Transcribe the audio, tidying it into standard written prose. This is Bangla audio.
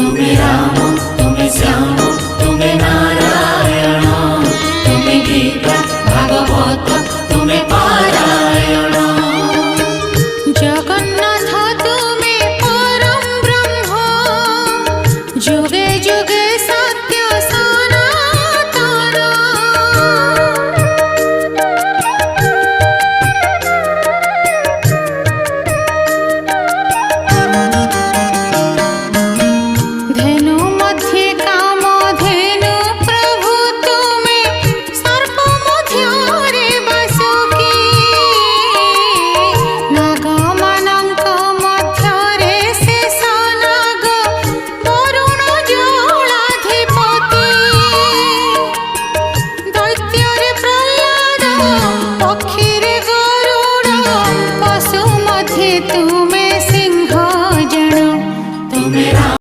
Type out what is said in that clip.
তুমি রাম, তুমি শ্যাম, তুমি নারায়ণ, তুমি গীতা ভাগবত, তুমি পারায়ণ। জগন্নাথ তুমি পরম ব্রহ্ম, যোগে